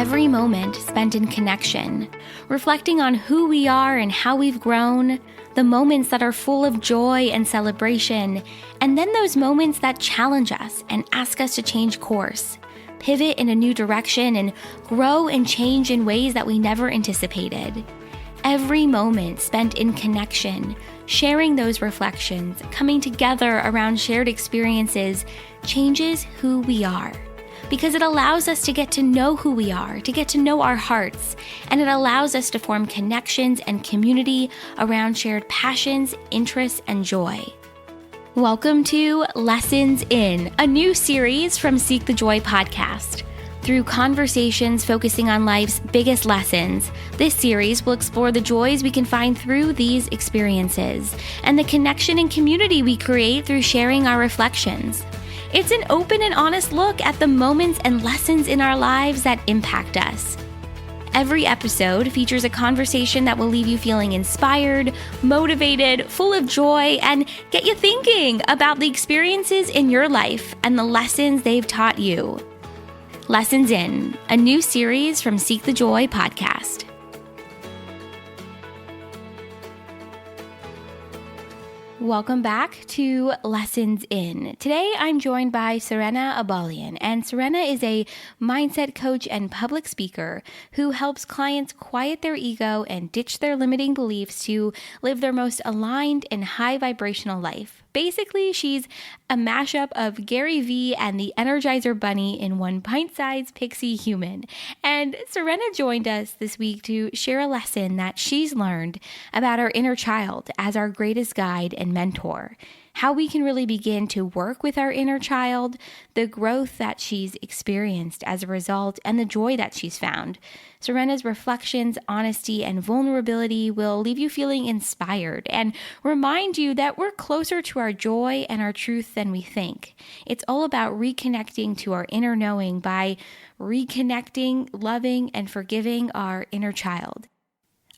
every moment spent in connection, reflecting on who we are and how we've grown, the moments that are full of joy and celebration, and then those moments that challenge us and ask us to change course, pivot in a new direction, and grow and change in ways that we never anticipated. Every moment spent in connection, sharing those reflections, coming together around shared experiences, changes who we are. Because it allows us to get to know who we are, to get to know our hearts, and it allows us to form connections and community around shared passions, interests, and joy. Welcome to Lessons In, a new series from Seek the Joy podcast. Through conversations focusing on life's biggest lessons, this series will explore the joys we can find through these experiences and the connection and community we create through sharing our reflections. It's an open and honest look at the moments and lessons in our lives that impact us. Every episode features a conversation that will leave you feeling inspired, motivated, full of joy, and get you thinking about the experiences in your life and the lessons they've taught you. Lessons In, a new series from Seek the Joy podcast. Welcome back to Lessons In. Today, I'm joined by Sirena Abalian, and Sirena is a mindset coach and public speaker who helps clients quiet their ego and ditch their limiting beliefs to live their most aligned and high vibrational life. Basically, she's a mashup of Gary Vee and the Energizer Bunny in one pint-sized pixie human. And Sirena joined us this week to share a lesson that she's learned about our inner child as our greatest guide and mentor. How we can really begin to work with our inner child, the growth that she's experienced as a result, and the joy that she's found. Sirena's reflections, honesty, and vulnerability will leave you feeling inspired and remind you that we're closer to our joy and our truth than we think. It's all about reconnecting to our inner knowing by reconnecting, loving, and forgiving our inner child.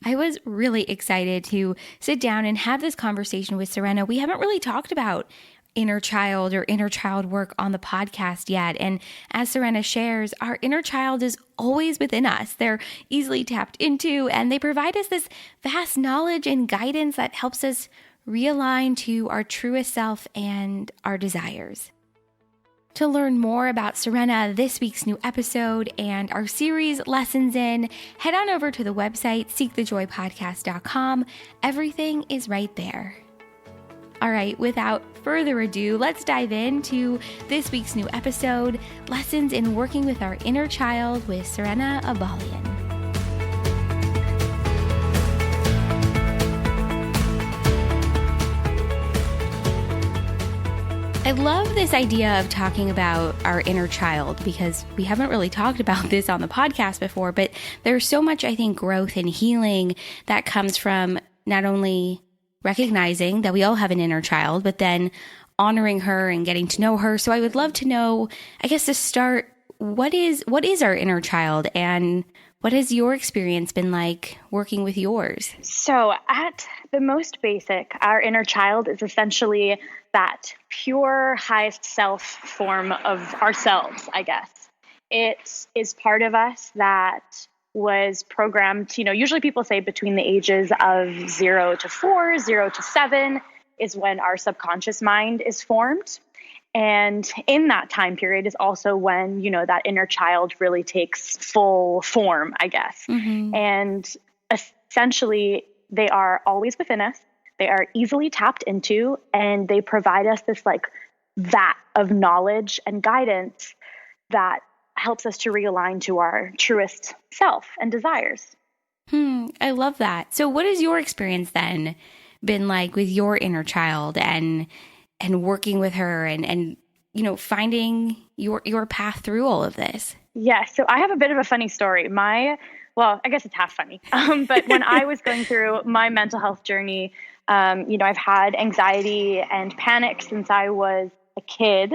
I was really excited to sit down and have this conversation with Sirena. We haven't really talked about inner child or inner child work on the podcast yet. And as Sirena shares, our inner child is always within us. They're easily tapped into, and they provide us this vast knowledge and guidance that helps us realign to our truest self and our desires. To learn more about Sirena, this week's new episode, and our series Lessons In, head on over to the website seekthejoypodcast.com. Everything is right there. All right, without further ado, let's dive into this week's new episode, Lessons in Working with Our Inner Child with Sirena Abalian. I love this idea of talking about our inner child because we haven't really talked about this on the podcast before, but there's so much, I think, growth and healing that comes from not only recognizing that we all have an inner child, but then honoring her and getting to know her. So I would love to know, I guess to start, what is our inner child, and what has your experience been like working with yours? So at the most basic, our inner child is essentially that pure highest self form of ourselves, I guess. It is part of us that was programmed, usually people say between the ages of 0 to 4, 0 to 7 is when our subconscious mind is formed. And in that time period is also when, that inner child really takes full form, I guess. Mm-hmm. And essentially, they are always within us. They are easily tapped into, and they provide us this vat of knowledge and guidance that helps us to realign to our truest self and desires. I love that. So what has your experience then been like with your inner child and working with her and finding your path through all of this? Yeah, so I have a bit of a funny story. Well, I guess it's half funny. But when I was going through my mental health journey, I've had anxiety and panic since I was a kid.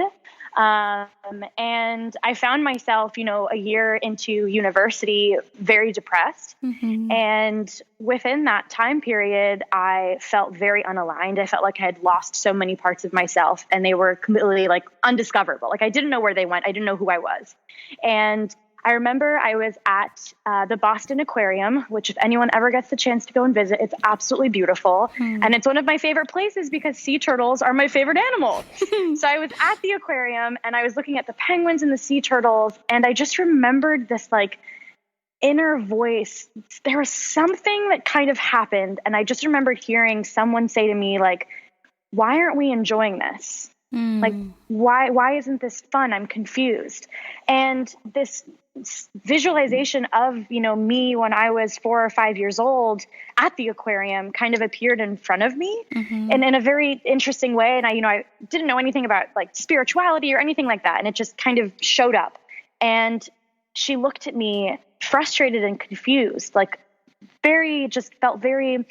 And I found myself, a year into university, very depressed. Mm-hmm. And within that time period, I felt very unaligned. I felt like I had lost so many parts of myself, and they were completely undiscoverable. I didn't know where they went. I didn't know who I was. And I remember I was at the Boston Aquarium, which if anyone ever gets the chance to go and visit, it's absolutely beautiful. And it's one of my favorite places because sea turtles are my favorite animal. So I was at the aquarium and I was looking at the penguins and the sea turtles. And I just remembered this like inner voice. There was something that kind of happened. And I just remembered hearing someone say to me, like, why aren't we enjoying this? Like, why isn't this fun? I'm confused. And this visualization of, me when I was 4 or 5 years old at the aquarium kind of appeared in front of me and in a very interesting way. And I didn't know anything about like spirituality or anything like that. And it just kind of showed up. And she looked at me frustrated and confused, like just felt very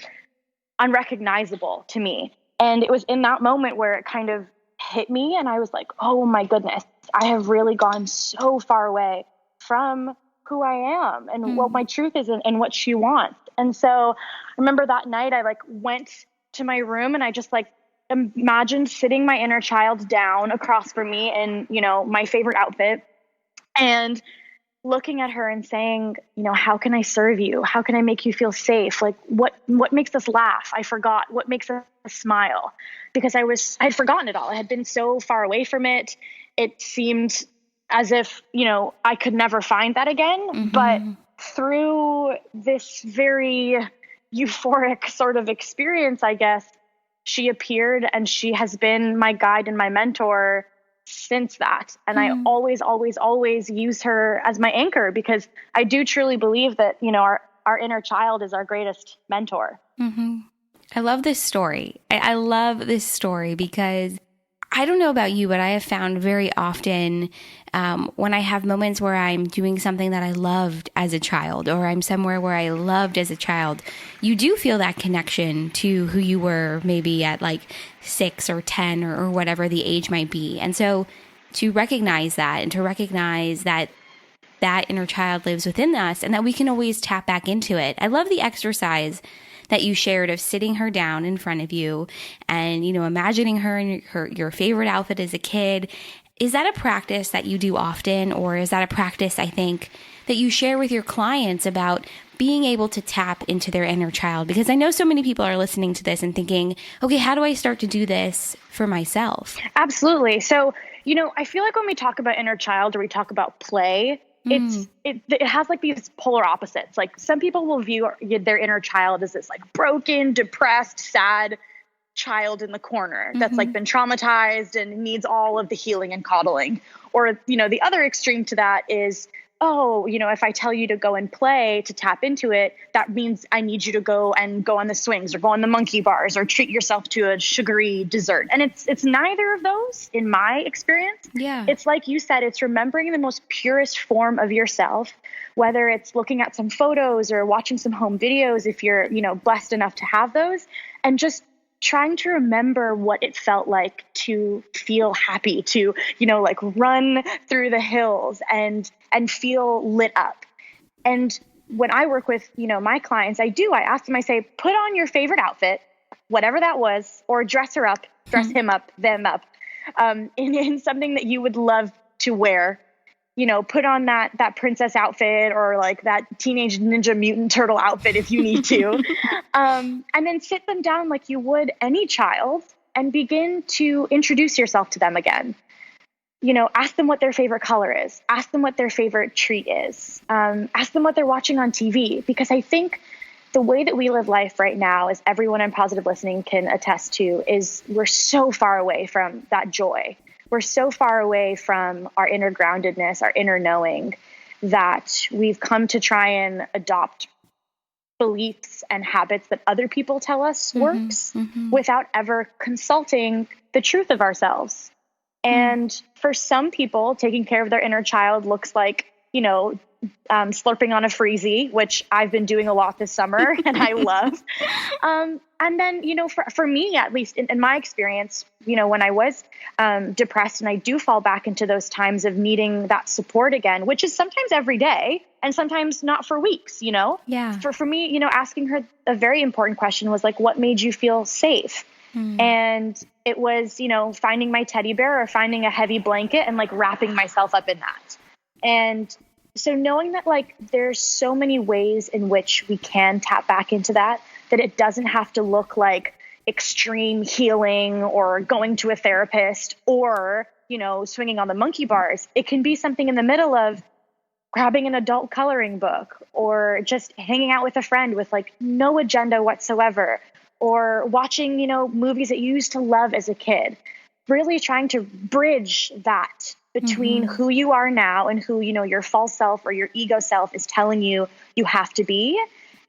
unrecognizable to me. And it was in that moment where it kind of hit me and I was like, oh my goodness, I have really gone so far away from who I am and what my truth is and what she wants. And so I remember that night I like went to my room and I just like imagined sitting my inner child down across from me in, my favorite outfit and looking at her and saying, how can I serve you? How can I make you feel safe? Like what makes us laugh? I forgot what makes us smile because I'd forgotten it all. I had been so far away from it. It seemed as if, I could never find that again. But through this very euphoric sort of experience, I guess, she appeared and she has been my guide and my mentor since that. And I always, always, always use her as my anchor because I do truly believe that, our inner child is our greatest mentor. I love this story. I love this story because I don't know about you, but I have found very often when I have moments where I'm doing something that I loved as a child or I'm somewhere where I loved as a child, you do feel that connection to who you were maybe at like 6 or 10 or whatever the age might be. And so to recognize that and to recognize that that inner child lives within us and that we can always tap back into it. I love the exercise that you shared of sitting her down in front of you and, imagining her in your favorite outfit as a kid. Is that a practice that you do often, or is that a practice, I think, that you share with your clients about being able to tap into their inner child? Because I know so many people are listening to this and thinking, okay, how do I start to do this for myself? Absolutely. So, I feel like when we talk about inner child or we talk about play, it has like these polar opposites. Like some people will view their inner child as this like broken, depressed, sad child in the corner that's like been traumatized and needs all of the healing and coddling. Or, the other extreme to that is, if I tell you to go and play, to tap into it, that means I need you to go on the swings or go on the monkey bars or treat yourself to a sugary dessert. And it's neither of those in my experience. Yeah. It's like you said, it's remembering the most purest form of yourself, whether it's looking at some photos or watching some home videos, if you're, blessed enough to have those, and just trying to remember what it felt like to feel happy, to, like run through the hills and feel lit up. And when I work with, my clients, I ask them, I say, put on your favorite outfit, whatever that was, or dress her up, dress him up, them up, in something that you would love to wear. Put on that princess outfit or like that teenage ninja mutant turtle outfit if you need to. And then sit them down like you would any child and begin to introduce yourself to them again. Ask them what their favorite color is. Ask them what their favorite treat is. Ask them what they're watching on TV. Because I think the way that we live life right now, as everyone in Positive Listening can attest to, is we're so far away from that joy. We're so far away from our inner groundedness, our inner knowing, that we've come to try and adopt beliefs and habits that other people tell us works without ever consulting the truth of ourselves. And for some people, taking care of their inner child looks like, slurping on a freezy, which I've been doing a lot this summer and I love. And then, for me, at least in my experience, when I was depressed, and I do fall back into those times of needing that support again, which is sometimes every day and sometimes not for weeks, Yeah. For me, asking her a very important question was like, what made you feel safe? And it was, finding my teddy bear or finding a heavy blanket and like wrapping myself up in that. And So knowing that like there's so many ways in which we can tap back into that it doesn't have to look like extreme healing or going to a therapist or, swinging on the monkey bars. It can be something in the middle of grabbing an adult coloring book or just hanging out with a friend with like no agenda whatsoever, or watching, movies that you used to love as a kid. Really trying to bridge that between who you are now and who, your false self or your ego self is telling you you have to be,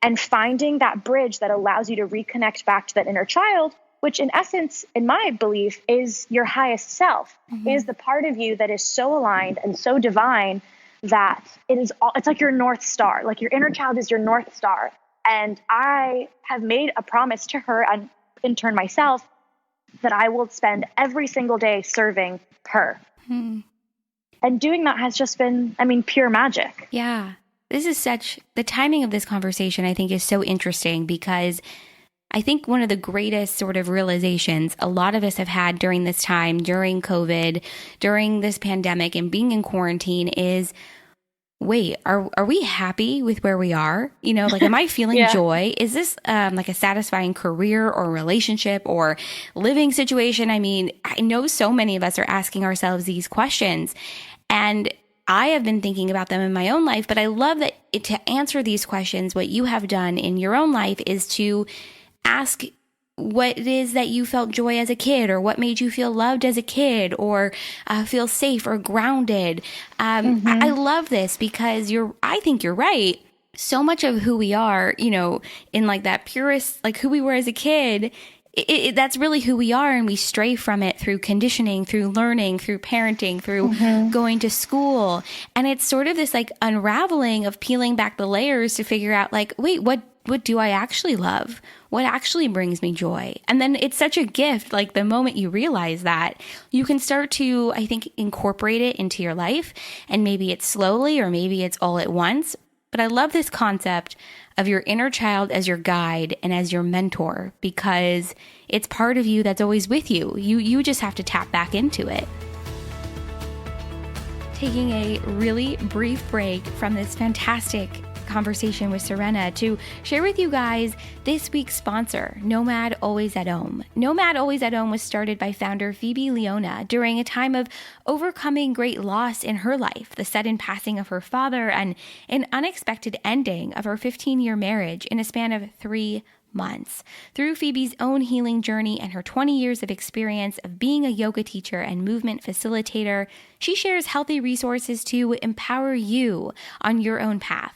and finding that bridge that allows you to reconnect back to that inner child, which in essence, in my belief, is your highest self, is the part of you that is so aligned and so divine that it's like your North Star. Like your inner child is your North Star. And I have made a promise to her and in turn myself that I will spend every single day serving her. And doing that has just been, pure magic. Yeah. The timing of this conversation, I think, is so interesting because I think one of the greatest sort of realizations a lot of us have had during this time, during COVID, during this pandemic and being in quarantine is, wait, are we happy with where we are? Am I feeling joy? Is this like a satisfying career or relationship or living situation? I know so many of us are asking ourselves these questions, and I have been thinking about them in my own life, but I love that to answer these questions, what you have done in your own life is to ask what it is that you felt joy as a kid, or what made you feel loved as a kid, or feel safe or grounded. I love this because I think you're right. So much of who we are, in like that purest, like who we were as a kid, that's really who we are. And we stray from it through conditioning, through learning, through parenting, through going to school. And it's sort of this like unraveling of peeling back the layers to figure out like, wait, what do I actually love? What actually brings me joy? And then it's such a gift. Like the moment you realize that, you can start to, I think, incorporate it into your life. And maybe it's slowly, or maybe it's all at once. But I love this concept of your inner child as your guide and as your mentor, because it's part of you that's always with you. You just have to tap back into it. Taking a really brief break from this fantastic conversation with Sirena to share with you guys this week's sponsor, Nomad Always at Home. Nomad Always at Home was started by founder Phoebe Leona during a time of overcoming great loss in her life, the sudden passing of her father and an unexpected ending of her 15-year marriage in a span of 3 months. Through Phoebe's own healing journey and her 20 years of experience of being a yoga teacher and movement facilitator, she shares healthy resources to empower you on your own path.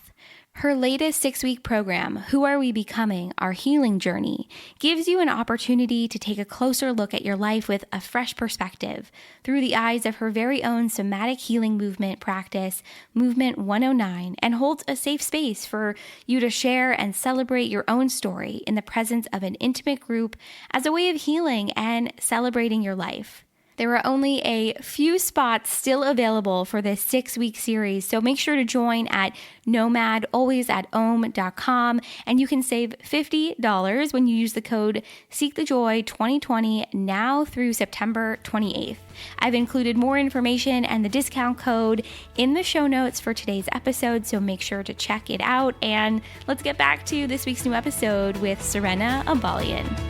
Her latest 6-week program, Who Are We Becoming? Our Healing Journey, gives you an opportunity to take a closer look at your life with a fresh perspective through the eyes of her very own somatic healing movement practice, Movement 109, and holds a safe space for you to share and celebrate your own story in the presence of an intimate group as a way of healing and celebrating your life. There are only a few spots still available for this 6-week series, so make sure to join at nomadalwaysathome.com, and you can save $50 when you use the code SeekTheJoy2020 now through September 28th. I've included more information and the discount code in the show notes for today's episode, so make sure to check it out. And let's get back to this week's new episode with Sirena Abalian.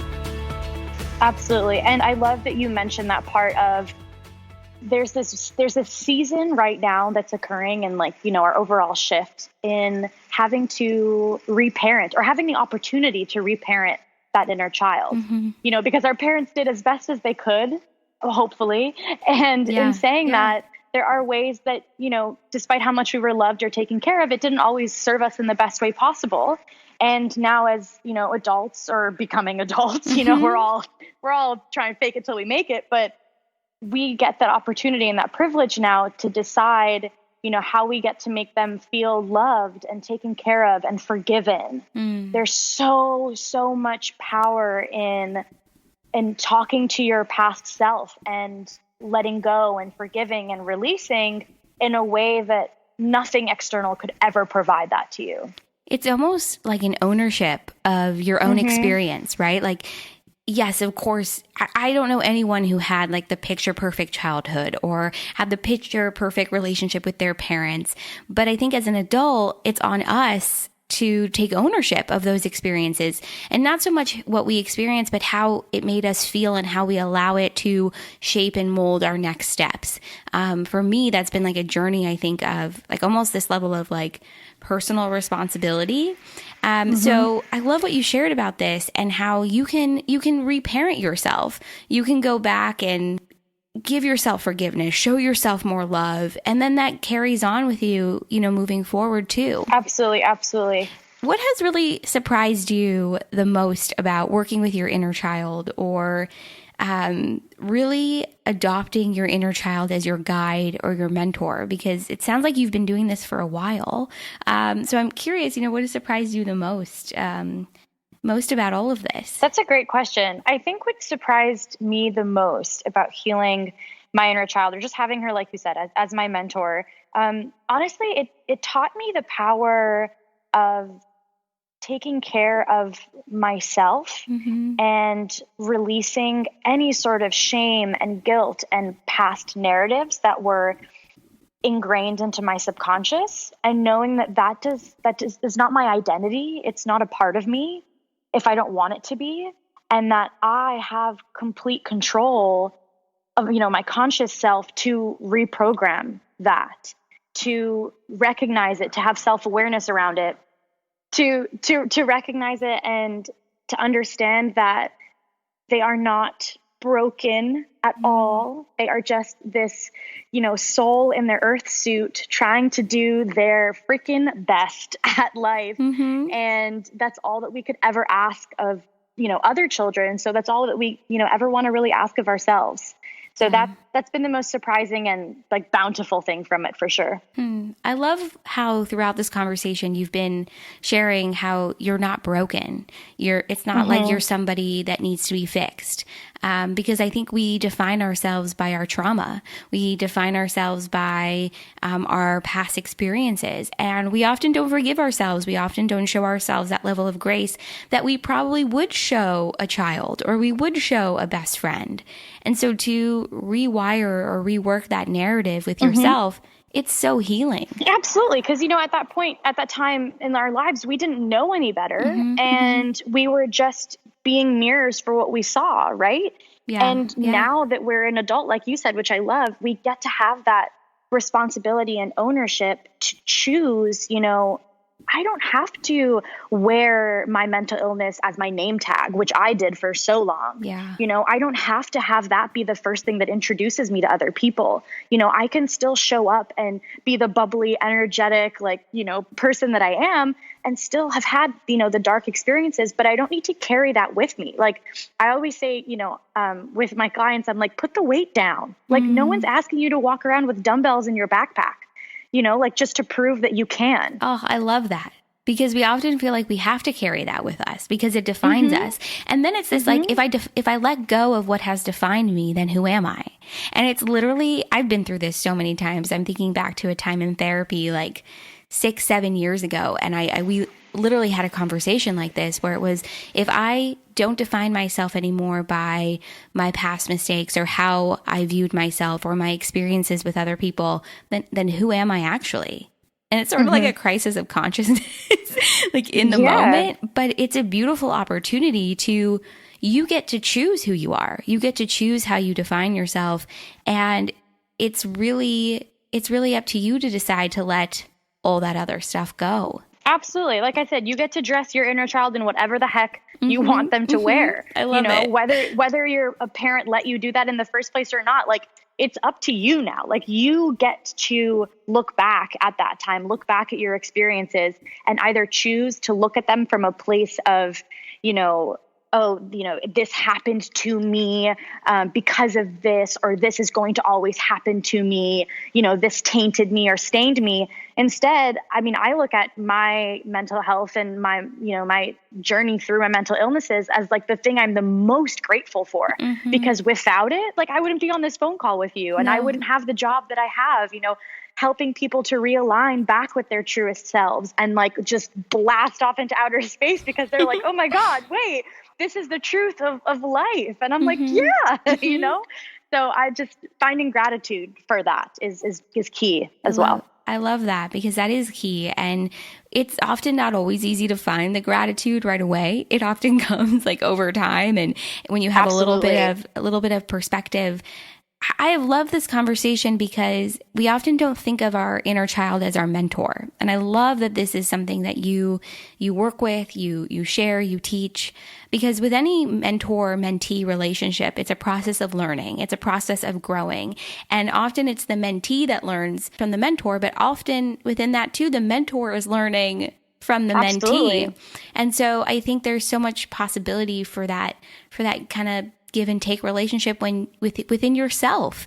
Absolutely. And I love that you mentioned that part of there's this season right now that's occurring in our overall shift in having to reparent, or having the opportunity to reparent that inner child, because our parents did as best as they could, hopefully. And in saying that, there are ways that, despite how much we were loved or taken care of, it didn't always serve us in the best way possible. And now as, adults or becoming adults, we're all trying to fake it till we make it, but we get that opportunity and that privilege now to decide, how we get to make them feel loved and taken care of and forgiven. There's so much power in talking to your past self and letting go and forgiving and releasing in a way that nothing external could ever provide that to you. It's almost like an ownership of your own experience, right? Like yes, of course, I don't know anyone who had like the picture perfect childhood or had the picture perfect relationship with their parents. But I think as an adult, it's on us to take ownership of those experiences, and not so much what we experience, but how it made us feel and how we allow it to shape and mold our next steps. For me, that's been like a journey, I think, of like almost this level of like personal responsibility. So I love what you shared about this and how you can reparent yourself. You can go back and give yourself forgiveness, show yourself more love, and then that carries on with you, moving forward too. Absolutely, absolutely. What has really surprised you the most about working with your inner child, or really adopting your inner child as your guide or your mentor? Because it sounds like you've been doing this for a while. So I'm curious, what has surprised you the most about all of this? That's a great question. I think what surprised me the most about healing my inner child, or just having her, like you said, as my mentor, honestly, it taught me the power of taking care of myself and releasing any sort of shame and guilt and past narratives that were ingrained into my subconscious, and knowing that is not my identity. It's not a part of me if I don't want it to be, and that I have complete control of, my conscious self to reprogram that, to recognize it, to have self-awareness around it, to recognize it and to understand that they are not broken at all. They are just this, soul in their earth suit trying to do their freaking best at life. And that's all that we could ever ask of, other children. So that's all that we, ever want to really ask of ourselves. So that's been the most surprising and like bountiful thing from it, for sure. I love how throughout this conversation you've been sharing how you're not broken. It's not like you're somebody that needs to be fixed. Because I think we define ourselves by our trauma. We define ourselves by our past experiences. And we often don't forgive ourselves. We often don't show ourselves that level of grace that we probably would show a child or we would show a best friend. And so to rewire or rework that narrative with yourself, it's so healing. Absolutely. Because, at that point, at that time in our lives, we didn't know any better. And we were just being mirrors for what we saw, right? And now that we're an adult, like you said, which I love, we get to have that responsibility and ownership to choose, I don't have to wear my mental illness as my name tag, which I did for so long. I don't have to have that be the first thing that introduces me to other people. I can still show up and be the bubbly, energetic, person that I am, and still have had, the dark experiences, but I don't need to carry that with me. Like I always say, with my clients, I'm like, put the weight down. Like no one's asking you to walk around with dumbbells in your backpack. Just to prove that you can. Oh, I love that. Because we often feel like we have to carry that with us because it defines us. And then it's this like, if I let go of what has defined me, then who am I? And it's literally, I've been through this so many times. I'm thinking back to a time in therapy like 6-7 years ago. And we literally had a conversation like this where it was, if I don't define myself anymore by my past mistakes or how I viewed myself or my experiences with other people, then who am I actually? And it's sort of like a crisis of consciousness, like in the moment, but it's a beautiful opportunity you get to choose who you are. You get to choose how you define yourself. And it's really up to you to decide to let all that other stuff go. Absolutely. Like I said, you get to dress your inner child in whatever the heck you want them to wear. I love it. Whether your parent let you do that in the first place or not, like it's up to you now. Like you get to look back at that time, look back at your experiences and either choose to look at them from a place of, this happened to me because of this, or this is going to always happen to me, this tainted me or stained me. Instead, I look at my mental health and my journey through my mental illnesses as like the thing I'm the most grateful for, because without it, like I wouldn't be on this phone call with you and I wouldn't have the job that I have, helping people to realign back with their truest selves and like just blast off into outer space because they're like, oh my God, wait, this is the truth of life. And I'm like, yeah, you know? So I just finding gratitude for that is key as well. I love that because that is key. And it's often not always easy to find the gratitude right away. It often comes like over time. And when you have a little bit of perspective. I have loved this conversation because we often don't think of our inner child as our mentor. And I love that this is something that you work with, you share, you teach, because with any mentor-mentee relationship, it's a process of learning. It's a process of growing. And often it's the mentee that learns from the mentor, but often within that too, the mentor is learning from the mentee. And so I think there's so much possibility for that kind of give and take relationship within yourself,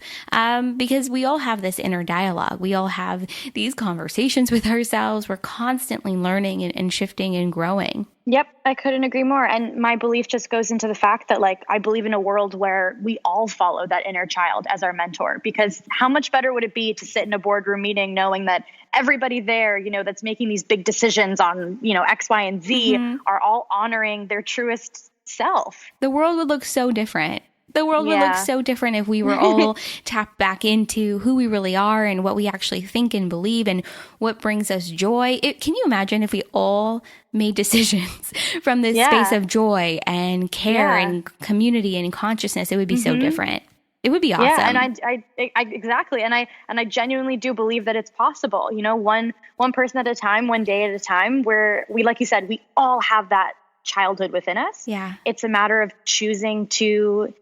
because we all have this inner dialogue. We all have these conversations with ourselves. We're constantly learning and shifting and growing. Yep, I couldn't agree more. And my belief just goes into the fact that like I believe in a world where we all follow that inner child as our mentor, because how much better would it be to sit in a boardroom meeting knowing that everybody there, you know, that's making these big decisions on, you know, X, Y, and Z are all honoring their truest self. The world would look so different. The world would look so different if we were all tapped back into who we really are and what we actually think and believe and what brings us joy. Can you imagine if we all made decisions from this space of joy and care and community and consciousness? It would be so different. It would be awesome. Yeah, and I exactly. And I genuinely do believe that it's possible. You know, one person at a time, one day at a time, where we, like you said, we all have that childhood within us. Yeah. It's a matter of choosing to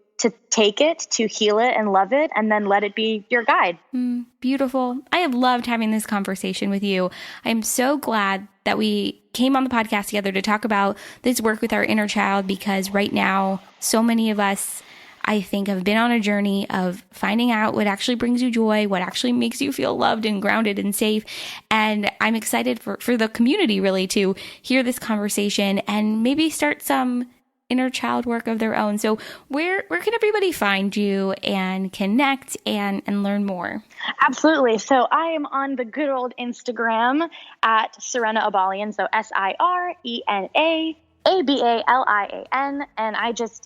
take it, to heal it and love it, and then let it be your guide. Beautiful. I have loved having this conversation with you. I'm so glad that we came on the podcast together to talk about this work with our inner child, because right now, so many of us, I think, have been on a journey of finding out what actually brings you joy, what actually makes you feel loved and grounded and safe. And I'm excited for the community really to hear this conversation and maybe start some inner child work of their own. So where can everybody find you and connect and learn more? Absolutely. So I am on the good old Instagram at Sirena Abalian. So SIRENA Abalian. And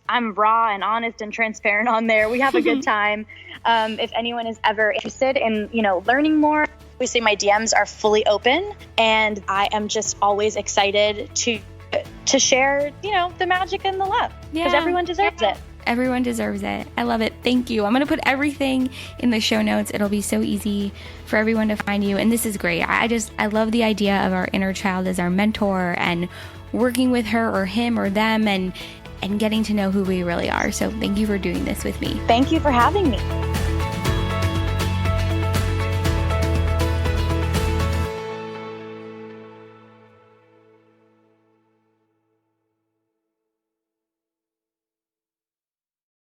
I'm raw and honest and transparent on there. We have a good time. If anyone is ever interested in, you know, learning more, we say my DMs are fully open, and I am just always excited to share, you know, the magic and the love, because everyone deserves it. Everyone deserves it. I love it. Thank you. I'm going to put everything in the show notes. It'll be so easy for everyone to find you. And this is great. I love the idea of our inner child as our mentor and working with her or him or them and getting to know who we really are. So thank you for doing this with me. Thank you for having me.